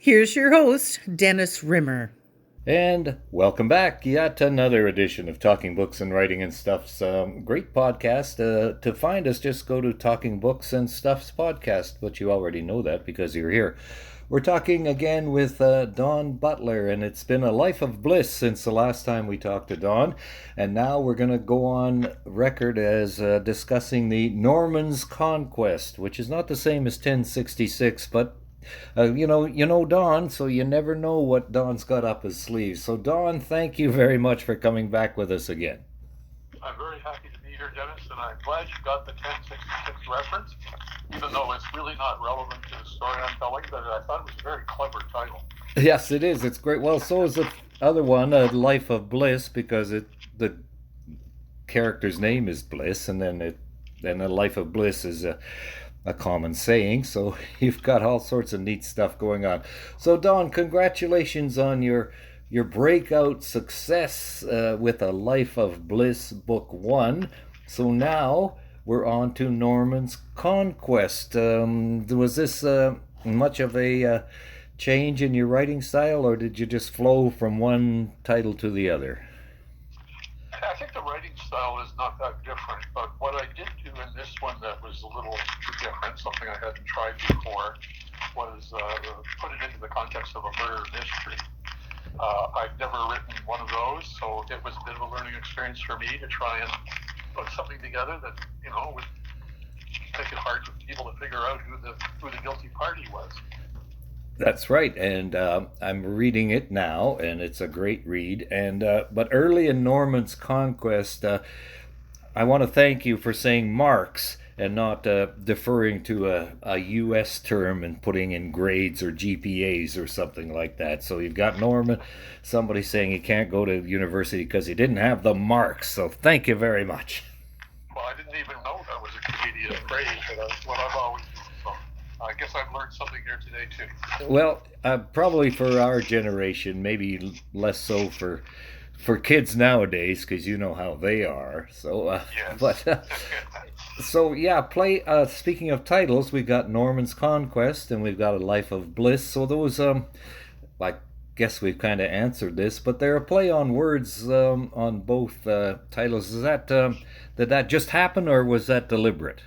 Here's your host, Dennis Rimmer. And welcome back. Yet another edition of Talking Books and Writing and Stuff's great podcast. To find us, just go to Talking Books and Stuff's podcast, but you already know that because you're here. We're talking again with Dawn Butler, and it's been a life of bliss since the last time we talked to Dawn. And now we're going to go on record as discussing the Norman's Conquest, which is not the same as 1066, but you know Don, so you never know what Don's got up his sleeve. So Don, thank you very much for coming back with us again. I'm very happy to be here, Dennis, and I'm glad you got the 1066 reference, even though it's really not relevant to the story I'm telling, but I thought it was a very clever title. Yes, it is. It's great. Well, so is the other one, A Life of Bliss, because the character's name is Bliss, and then A Life of Bliss is a common saying, so you've got all sorts of neat stuff going on. So Don, congratulations on your breakout success with A Life of Bliss Book 1. So now we're on to Norman's Conquest. Was this much of a change in your writing style, or did you just flow from one title to the other? I think the writing style is not that different, but what I did do in this one that was a little different, something I hadn't tried before, was put it into the context of a murder mystery. I've never written one of those, so it was a bit of a learning experience for me to try and put something together that, would make it hard for people to figure out who the guilty party was. That's right, and I'm reading it now, and it's a great read. And but early in Norman's Conquest, I want to thank you for saying marks and not deferring to a U.S. term and putting in grades or GPAs or something like that. So you've got Norman, somebody saying he can't go to university because he didn't have the marks. So thank you very much. Well, I didn't even know that was a Canadian phrase, but that's what I've always used. So I guess I've learned something here today, too. Well, probably for our generation, maybe less so for kids nowadays, because you know how they are. So, yes. But so yeah, play. Speaking of titles, we've got Norman's Conquest and we've got A Life of Bliss. So those, I guess we've kind of answered this, but they're a play on words on both titles. Is that did that just happen, or was that deliberate?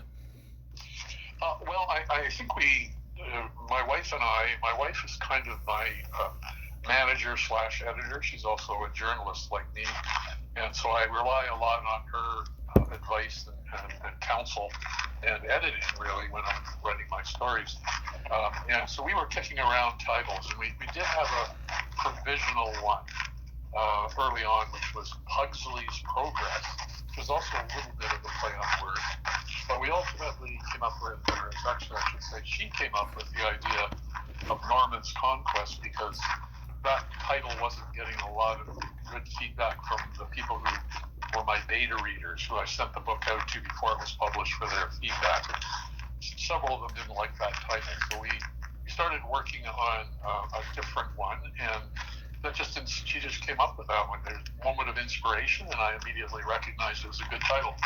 Well, I think my wife and my wife is kind of my manager / editor. She's also a journalist like me. And so I rely a lot on her advice and counsel and editing, really, when I'm writing my stories. And so we were kicking around titles, and we did have a provisional one early on, which was Pugsley's Progress, which was also a little bit of a play on words. But we ultimately came up with, or actually I should say, she came up with the idea of Norman's Conquest because that title wasn't getting a lot of good feedback from the people who were my beta readers, who I sent the book out to before it was published for their feedback. And several of them didn't like that title, so we started working on a different one, and she just came up with that one. There's a moment of inspiration, and I immediately recognized it was a good title.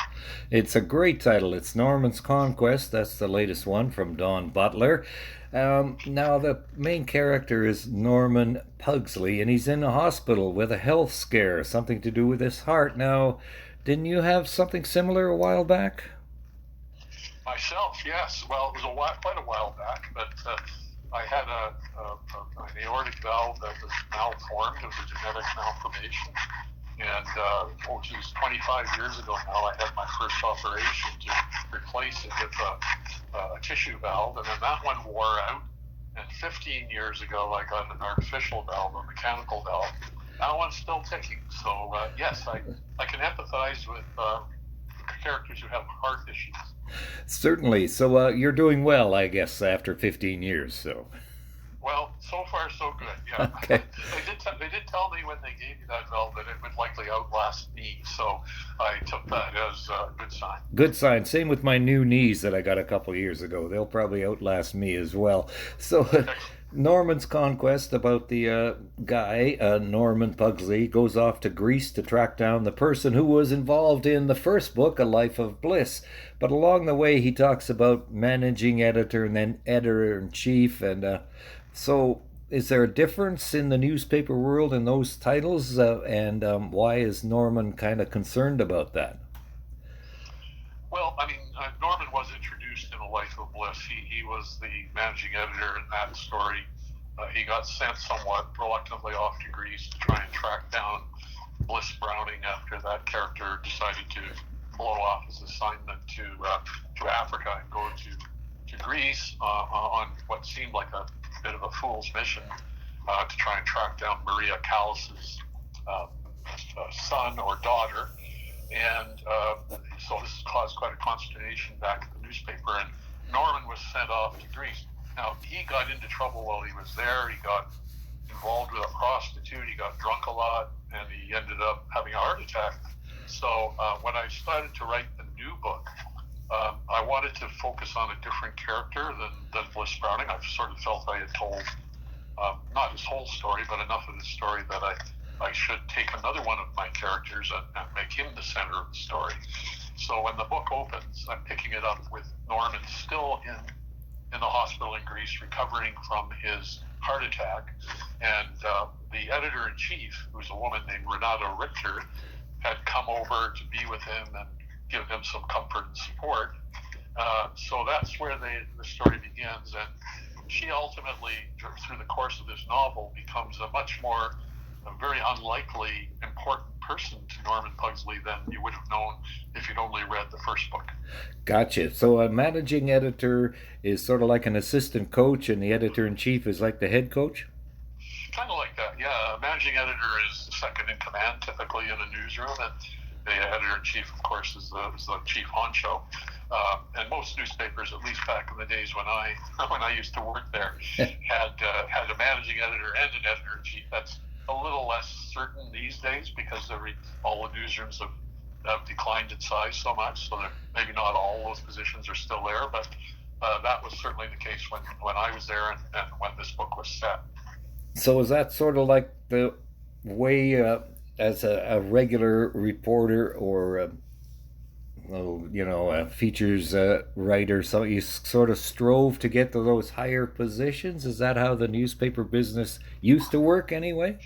It's a great title. It's Norman's Conquest. That's the latest one from Dawn Butler. Now, the main character is Norman Pugsley, and he's in a hospital with a health scare, something to do with his heart. Now, didn't you have something similar a while back? Myself, yes. Well, it was quite a while back, but I had an aortic valve that was malformed. It was a genetic malformation. And, which is 25 years ago now, I had my first operation to replace it with a tissue valve, and then that one wore out. And 15 years ago, I got an artificial valve, a mechanical valve. That one's still ticking. So, yes, I can empathize with characters who have heart issues. Certainly. So you're doing well, I guess, after 15 years. So. Well, so far so good. Yeah. Okay. They did tell me when they gave me that valve that it would likely outlast me, so I took that as a good sign. Good sign. Same with my new knees that I got a couple years ago. They'll probably outlast me as well. So. Norman's Conquest, about the guy, Norman Pugsley, goes off to Greece to track down the person who was involved in the first book, A Life of Bliss. But along the way, he talks about managing editor and then editor-in-chief. And so is there a difference in the newspaper world in those titles, and why is Norman kind of concerned about that? Well, I mean, Norman was introduced in A Life of Bliss. He was the managing editor in that story. He got sent somewhat reluctantly off to Greece to try and track down Bliss Browning after that character decided to blow off his assignment to Africa and go to Greece on what seemed like a bit of a fool's mission to try and track down Maria Callas's uh, son or daughter. And so this caused quite a consternation back at the newspaper. And Norman was sent off to Greece. Now, he got into trouble while he was there. He got involved with a prostitute. He got drunk a lot, and he ended up having a heart attack. So when I started to write the new book, I wanted to focus on a different character than Bliss Browning. I sort of felt I had told not his whole story, but enough of his story that I should take another one of my characters and make him the center of the story. So when the book opens, I'm picking it up with Norman still in the hospital in Greece, recovering from his heart attack, and the editor-in-chief, who's a woman named Renata Richter, had come over to be with him and give him some comfort and support. So that's where the story begins, and she ultimately, through the course of this novel, becomes a very unlikely important person to Norman Pugsley than you would have known if you'd only read the first book. Gotcha. So a managing editor is sort of like an assistant coach, and the editor in chief is like the head coach? Kind of like that, yeah. A managing editor is second in command, typically in a newsroom, and the editor-in-chief, of course, is the chief honcho. And most newspapers, at least back in the days when I used to work there, had a managing editor and an editor-in-chief. That's a little less certain these days because all the newsrooms have declined in size so much, so that maybe not all those positions are still there, but that was certainly the case when I was there and when this book was set. So is that sort of like the way, as a regular reporter or a features writer, so you sort of strove to get to those higher positions? Is that how the newspaper business used to work anyway?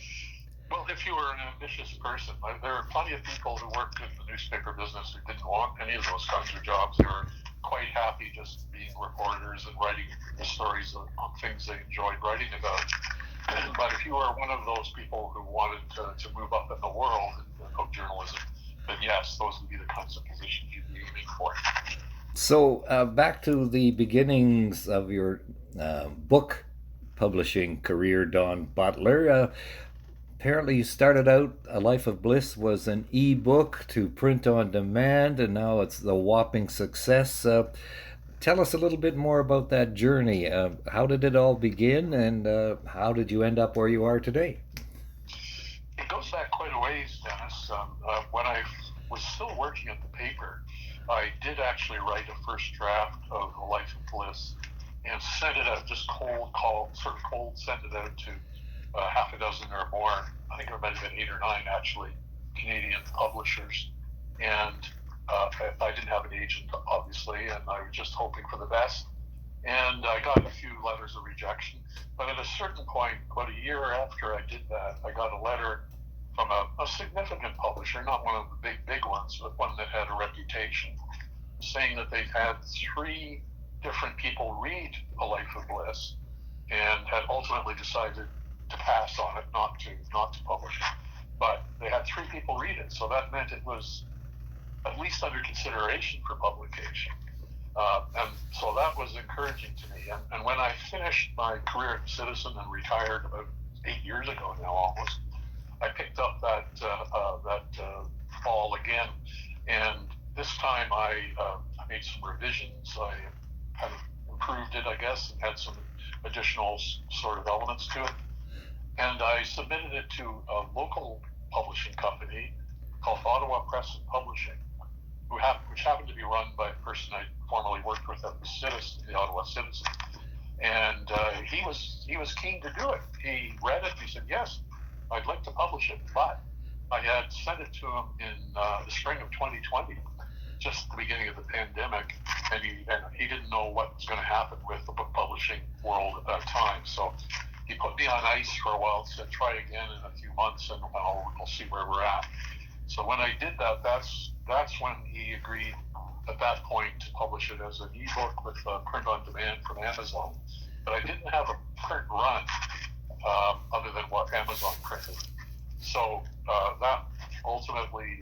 Well, if you were an ambitious person, there are plenty of people who worked in the newspaper business who didn't want any of those kinds of jobs. They were quite happy just being reporters and writing the stories on things they enjoyed writing about. But if you were one of those people who wanted to move up in the world of journalism, then yes, those would be the kinds of positions you'd be aiming for. So back to the beginnings of your book publishing career, Don Butler. Apparently, you started out A Life of Bliss was an e-book to print on demand, and now it's the whopping success. Tell us a little bit more about that journey. How did it all begin, and how did you end up where you are today? It goes back quite a ways, Dennis. When I was still working at the paper, I did actually write a first draft of A Life of Bliss and sent it out, just cold sent it out to half a dozen or more. I think there might have been 8 or 9 actually Canadian publishers, and I didn't have an agent, obviously, and I was just hoping for the best. And I got a few letters of rejection. But at a certain point, about a year after I did that, I got a letter from a significant publisher, not one of the big ones, but one that had a reputation, saying that they'd had 3 different people read A Life of Bliss and had ultimately decided to pass on it, not to publish it. But they had 3 people read it, so that meant it was at least under consideration for publication. And so that was encouraging to me. And when I finished my career at Citizen and retired about 8 years ago now almost, I picked up that fall again. And this time I made some revisions. I kind of improved it, I guess, and had some additional sort of elements to it. And I submitted it to a local publishing company called Ottawa Press and Publishing, which happened to be run by a person I formerly worked with at the Citizen, the Ottawa Citizen. And he was keen to do it. He read it. He said, yes, I'd like to publish it. But I had sent it to him in the spring of 2020, just the beginning of the pandemic, and he didn't know what was going to happen with the book publishing world at that time. So he put me on ice for a while, said try again in a few months, and we'll see where we're at. So when I did that, that's when he agreed at that point to publish it as an ebook with print on demand from Amazon. But I didn't have a print run other than what Amazon printed. So that ultimately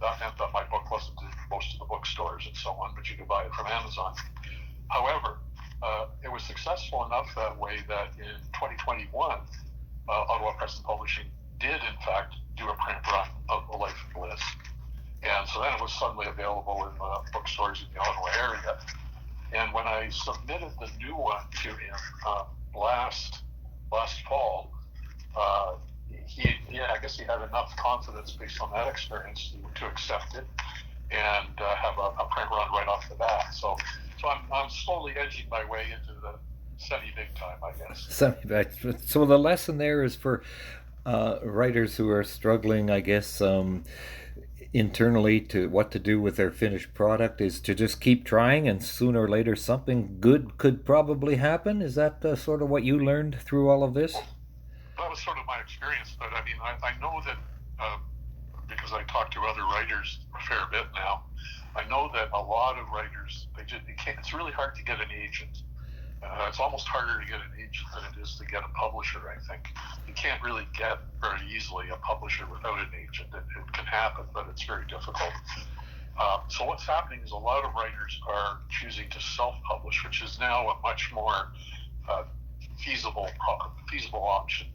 that meant that my book wasn't in most of the bookstores and so on, but you could buy it from Amazon. However, it was successful enough that way that in 2021, Ottawa Press and Publishing did in fact do a print run of The Life of Bliss. And so then it was suddenly available in bookstores in the Ottawa area. And when I submitted the new one to him last fall, I guess he had enough confidence based on that experience to accept it and have a print run right off the bat. So I'm slowly edging my way into the semi-big time, I guess. So the lesson there is for writers who are struggling, I guess, internally to what to do with their finished product is to just keep trying, and sooner or later something good could probably happen. Is that sort of what you learned through all of this? That was sort of my experience, but I mean, I know that because I talk to other writers a fair bit now, I know that a lot of writers, it's really hard to get an agent. It's almost harder to get an agent than it is to get a publisher, I think. You can't really get very easily a publisher without an agent. It can happen, but it's very difficult. So what's happening is a lot of writers are choosing to self-publish, which is now a much more feasible option.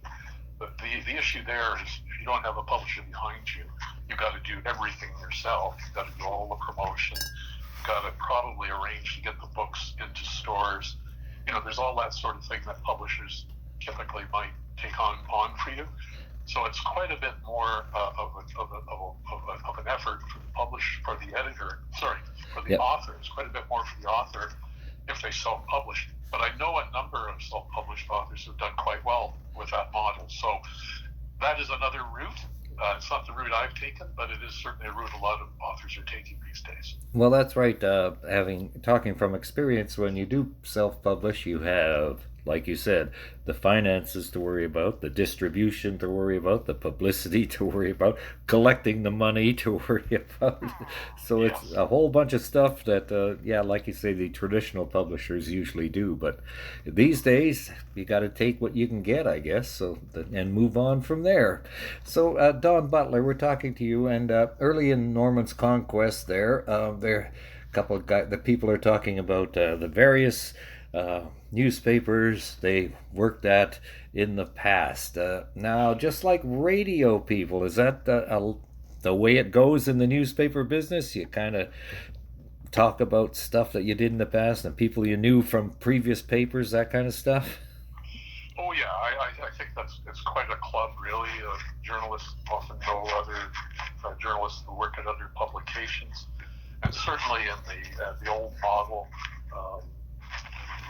But the issue there is if you don't have a publisher behind you, you've got to do everything yourself. You've got to do all the promotion. You've got to probably arrange to get the books into stores. There's all that sort of thing that publishers typically might take on for you. So it's quite a bit more of an effort for the Yep. author. It's quite a bit more for the author if they self-publish. But I know a number of self-published authors who've done quite well with that model. So that is another route. It's not the route I've taken, but it is certainly a route a lot of authors are taking these days. Well, that's right. Talking from experience, when you do self-publish, you have, like you said, the finances to worry about, the distribution to worry about, the publicity to worry about, collecting the money to worry about. So Yes. it's a whole bunch of stuff that, like you say, the traditional publishers usually do. But these days, you got to take what you can get, I guess, and move on from there. So, Don Butler, we're talking to you, and early in Norman's Conquest there a couple of guys, the people are talking about the various newspapers they worked at in the past. Now, just like radio people, is that the way it goes in the newspaper business? You kind of talk about stuff that you did in the past and people you knew from previous papers, that kind of stuff? Oh yeah, I think it's quite a club, really. Journalists often know other journalists who work at other publications, and certainly in the old model,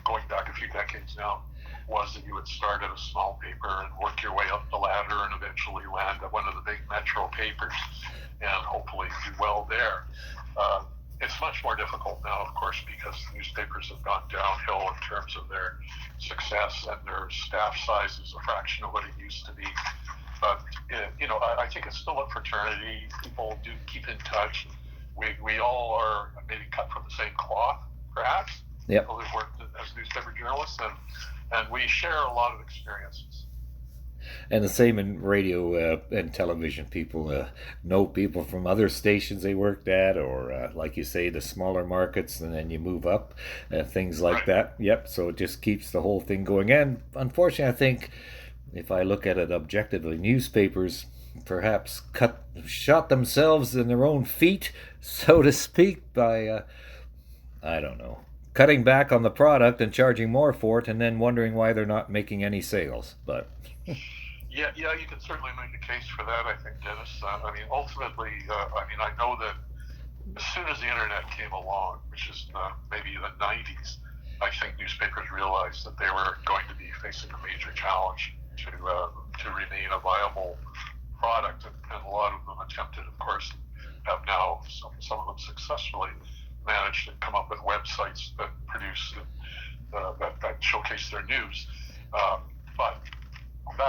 going back a few decades now, was that you would start at a small paper and work your way up the ladder and eventually land at one of the big metro papers and hopefully do well there. It's much more difficult now, of course, because newspapers have gone downhill in terms of their success and their staff size is a fraction of what it used to be. But, I think it's still a fraternity. People do keep in touch. We all are maybe cut from the same cloth, perhaps. Yep. People who've worked as newspaper journalists, and we share a lot of experiences. And the same in radio and television. People know people from other stations they worked at, or like you say, the smaller markets, and then you move up, things like Right. that. Yep, so it just keeps the whole thing going. And unfortunately, I think if I look at it objectively, newspapers perhaps shot themselves in their own feet, so to speak, by, I don't know, cutting back on the product and charging more for it, and then wondering why they're not making any sales. But Yeah, you can certainly make a case for that, I think, Dennis. Ultimately, I know that as soon as the internet came along, which is maybe the 90s, I think newspapers realized that they were going to be facing a major challenge to remain a viable product, and a lot of them attempted, of course, have now, some of them successfully, managed to come up with websites that produce that showcase their news. But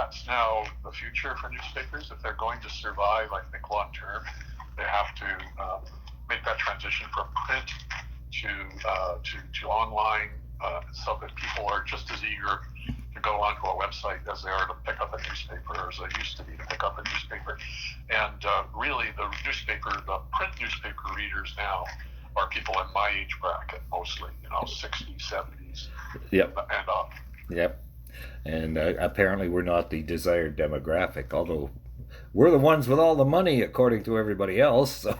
that's now the future for newspapers. If they're going to survive, I think long term, they have to make that transition from print to online, so that people are just as eager to go onto a website as they are to pick up a newspaper, or as they used to be to pick up a newspaper. And really, the print newspaper readers now are people in my age bracket, mostly, 60s, 70s, Yep. and up. Yep. And apparently we're not the desired demographic, although we're the ones with all the money, according to everybody else. So.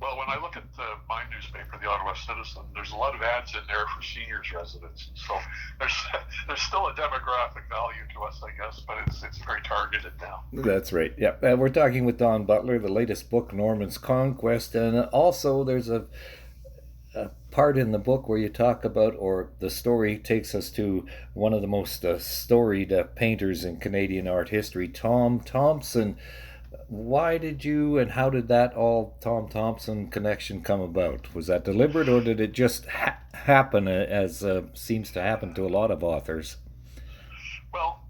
Well, when I look at my newspaper, the Ottawa Citizen, there's a lot of ads in there for seniors residents. So there's still a demographic value to us, I guess, but it's very targeted now. That's right. Yeah, we're talking with Don Butler, the latest book, Norman's Conquest, and also there's a part in the book where you talk about, or the story takes us to one of the most storied painters in Canadian art history, Tom Thomson. Why did you, and how did that Tom Thomson connection come about? Was that deliberate, or did it just happen, as seems to happen to a lot of authors? Well,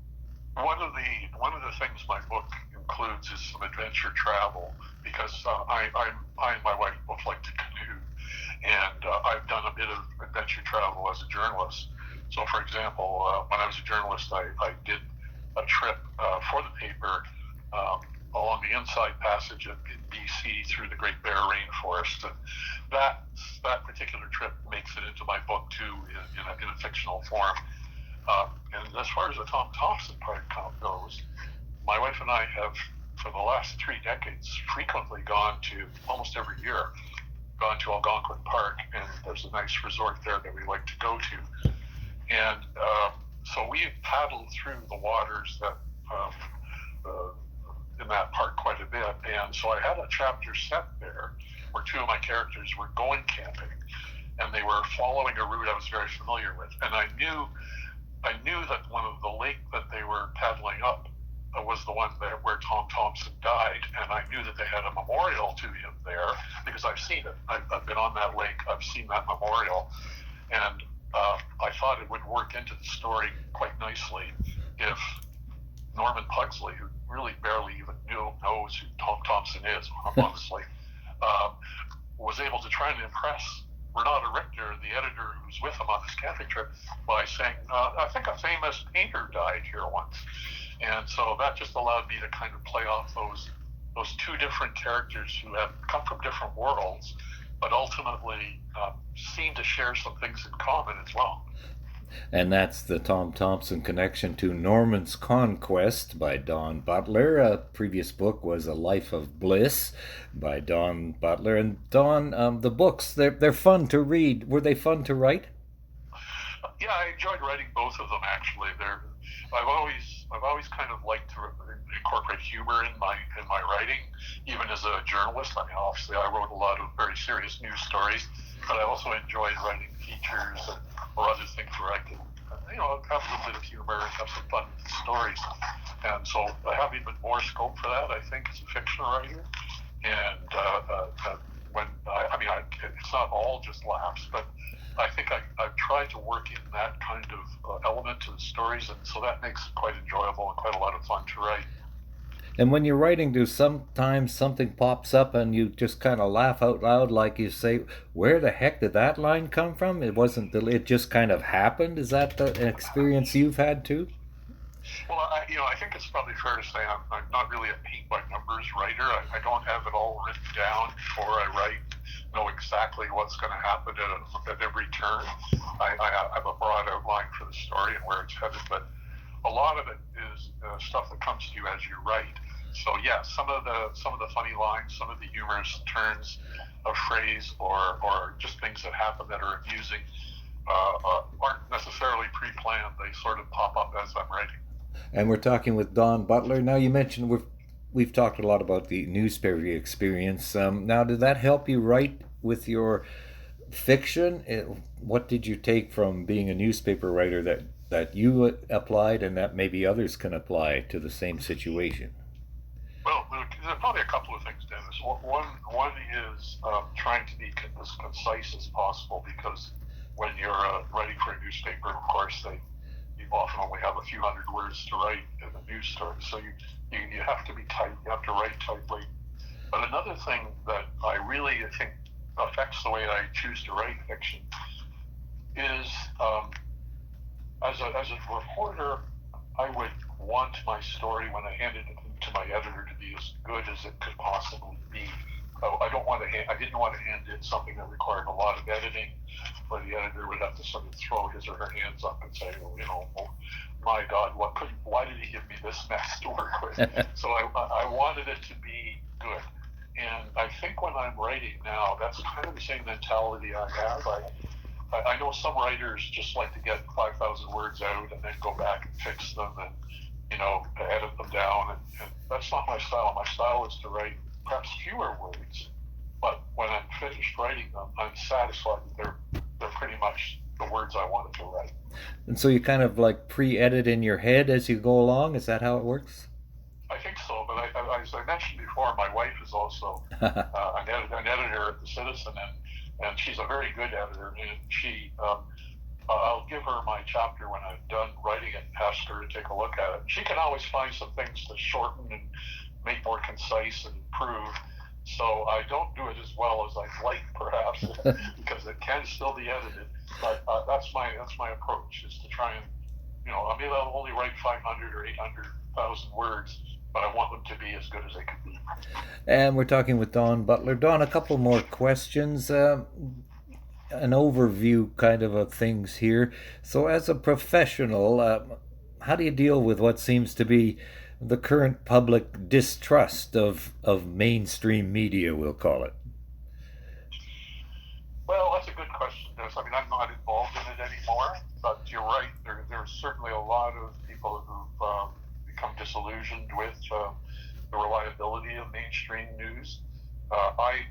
one of the things my book includes is some adventure travel, because I and my wife both like to canoe, and I've done a bit of adventure travel as a journalist. So, for example, when I was a journalist, I did a trip for the paper along the Inside Passage in BC through the Great Bear Rainforest. And that particular trip makes it into my book too, in a fictional form. And as far as the Tom Thomson part goes, my wife and I have, for the last 3 decades, frequently almost every year, gone to Algonquin Park, and there's a nice resort there that we like to go to. And so we've paddled through the waters that in that park quite a bit, and so I had a chapter set there where 2 of my characters were going camping, and they were following a route I was very familiar with, and I knew that one of the lake that they were paddling up was the one where Tom Thomson died, and I knew that they had a memorial to him there because I've seen it. I've been on that lake, I've seen that memorial, and I thought it would work into the story quite nicely if Norman Pugsley, who really barely even knows who Tom Thomson is, honestly, was able to try and impress Renata Richter, the editor who's with him on this camping trip, by saying, I think a famous painter died here once. And so that just allowed me to kind of play off those 2 different characters who have come from different worlds, but ultimately seem to share some things in common as well. And that's the Tom Thomson connection to Norman's Conquest by Don Butler. A previous book was A Life of Bliss by Don Butler. And Don, the books, they're fun to read. Were they fun to write? Yeah, I enjoyed writing both of them, actually. I've always kind of liked to incorporate humor in my writing, even as a journalist. I mean, obviously, I wrote a lot of very serious news stories, but I also enjoyed writing features or other things where I could, have a little bit of humor and have some fun with the stories. And so I have even more scope for that, I think, as a fiction writer. And it's not all just laughs, but I think I've tried to work in that kind of element to the stories, and so that makes it quite enjoyable and quite a lot of fun to write. And when you're writing, do sometimes something pops up and you just kind of laugh out loud, like you say, where the heck did that line come from? It just kind of happened? Is that an experience you've had too? Well, I think it's probably fair to say I'm not really a paint-by-numbers writer. I don't have it all written down before I write, know exactly what's going to happen at every turn. I have a broad outline for the story and where it's headed, but a lot of it is stuff that comes to you as you write. So yeah, some of the funny lines, some of the humorous turns of phrase, or just things that happen that are amusing, aren't necessarily pre-planned. They sort of pop up as I'm writing. And we're talking with Don Butler. Now, you mentioned we've talked a lot about the newspaper experience. Now, did that help you write with your fiction? What did you take from being a newspaper writer that you applied and that maybe others can apply to the same situation? Well, there are probably a couple of things, Dennis. One is trying to be as concise as possible, because when you're writing for a newspaper, of course, often only have a few hundred words to write in a news story. So you have to be tight. You have to write tightly. But another thing that I really think affects the way I choose to write fiction is as a reporter, I would want my story when I handed it to my editor to be as good as it could possibly be. I didn't want to hand in something that required a lot of editing, where the editor would have to sort of throw his or her hands up and say, oh, my God, why did he give me this mess to work with? So I wanted it to be good. And I think when I'm writing now, that's kind of the same mentality I have. I know some writers just like to get 5,000 words out and then go back and fix them and, edit them down. And that's not my style. My style is to write perhaps fewer words, but when I'm finished writing them, I'm satisfied that they're pretty much the words I wanted to write. And so you kind of like pre-edit in your head as you go along? Is that how it works? I think so, but as I mentioned before, my wife is also an editor at the Citizen, and she's a very good editor, and I'll give her my chapter when I'm done writing it and ask her to take a look at it. She can always find some things to shorten and make more concise and improve. So I don't do it as well as I'd like, perhaps, because it can still be edited. But that's my approach, is to try and, maybe I'll only write 500 or 800,000 words, but I want them to be as good as they can be. And we're talking with Don Butler. Don, a couple more questions. An overview kind of things here. So as a professional, how do you deal with what seems to be the current public distrust of mainstream media, we'll call it? Well, that's a good question. I mean, I'm not involved in it anymore, but you're right. There's certainly a lot of people who've become disillusioned with the reliability of mainstream news. I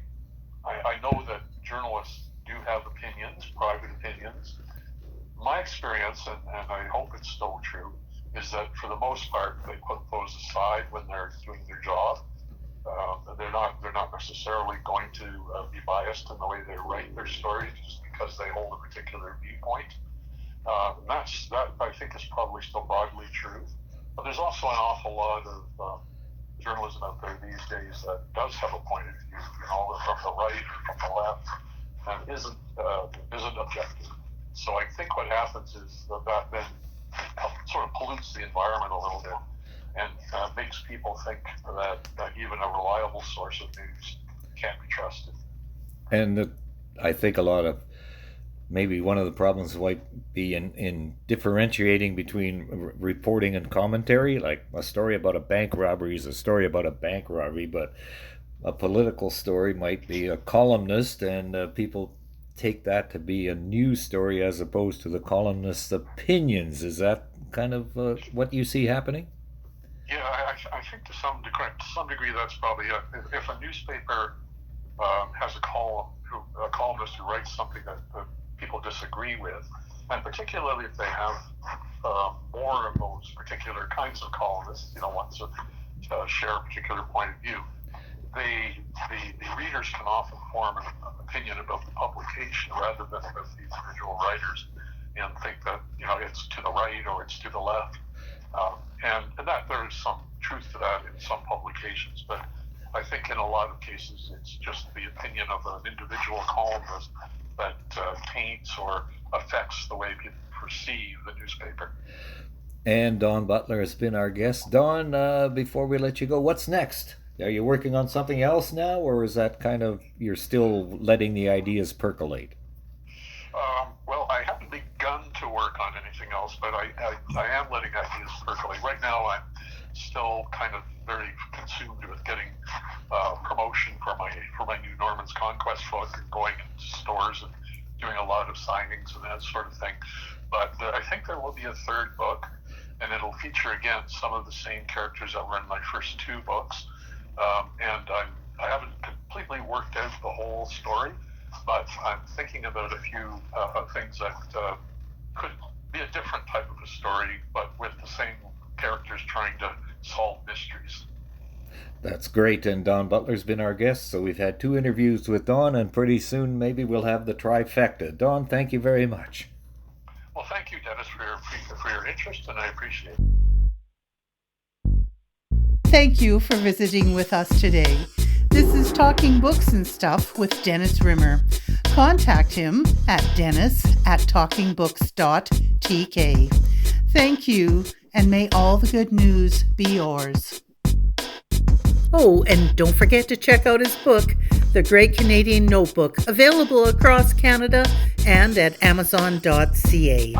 know that journalists do have opinions, private opinions. My experience, and I hope it's still true, is that for the most part they put those aside when they're doing their job. They're not necessarily going to be biased in the way they write their stories just because they hold a particular viewpoint. That I think is probably still broadly true. But there's also an awful lot of journalism out there these days that does have a point of view, from the right or from the left, and isn't objective. So I think what happens is that then sort of pollutes the environment a little bit and makes people think that even a reliable source of news can't be trusted. And I think a lot of maybe one of the problems might be in differentiating between reporting and commentary. Like a story about a bank robbery is a story about a bank robbery, but a political story might be a columnist, and people take that to be a news story as opposed to the columnist's opinions. Is that kind of what you see happening? Yeah, I think to some degree that's probably it. If a newspaper has a columnist who writes something that people disagree with, and particularly if they have more of those particular kinds of columnists, ones that share a particular point of view, the readers can often form an opinion about the publication rather than about the individual writers, and think that it's to the right or it's to the left, and that there is some truth to that in some publications, but I think in a lot of cases it's just the opinion of an individual columnist that taints or affects the way people perceive the newspaper. And Don Butler has been our guest. Don, before we let you go, what's next? Are you working on something else now, or is that kind of you're still letting the ideas percolate? Well, I haven't begun to work on anything else, but I am letting ideas percolate. Right now, I'm still kind of very consumed with getting promotion for my new Norman's Conquest book, and going into stores and doing a lot of signings and that sort of thing. But I think there will be a third book, and it'll feature again some of the same characters that were in my first two books. And I haven't completely worked out the whole story, but I'm thinking about a few things that could be a different type of a story, but with the same characters trying to solve mysteries. That's great, and Don Butler's been our guest, so we've had 2 interviews with Don, and pretty soon maybe we'll have the trifecta. Don, thank you very much. Well, thank you, Dennis, for your for your interest, and I appreciate it. Thank you for visiting with us today. This is Talking Books and Stuff with Dennis Rimmer. Contact him at dennis@talkingbooks.tk. Thank you, and may all the good news be yours. Oh, and don't forget to check out his book, The Great Canadian Notebook, available across Canada and at amazon.ca.